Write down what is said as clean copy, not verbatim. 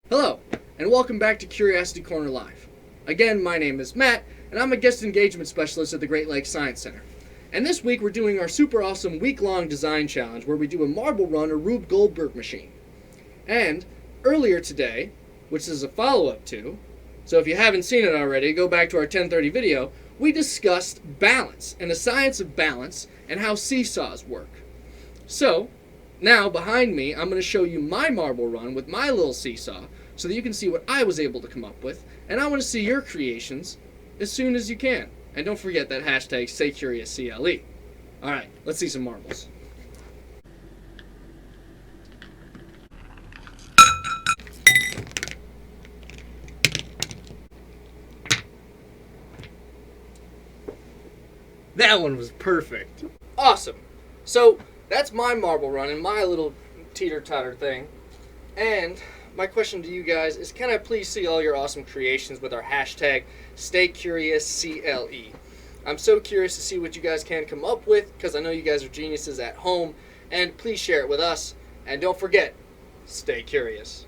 Hello, and welcome back to Curiosity Corner Live. Again, my name is Matt, and I'm a guest engagement specialist at the Great Lakes Science Center. And this week we're doing our super awesome week-long design challenge where we do a marble run or Rube Goldberg machine. And earlier today, which is a follow-up to, so if you haven't seen it already, go back to our 10:30 video, we discussed balance and the science of balance and how seesaws work. So, now behind me, I'm going to show you my marble run with my little seesaw so that you can see what I was able to come up with, and I want to see your creations as soon as you can. And don't forget that hashtag StayCuriousCLE. Alright, let's see some marbles. That one was perfect. Awesome. So, that's my marble run and my little teeter-totter thing. And my question to you guys is, can I please see all your awesome creations with our hashtag StayCuriousCLE? I'm so curious to see what you guys can come up with, because I know you guys are geniuses at home. And please share it with us. And don't forget, stay curious.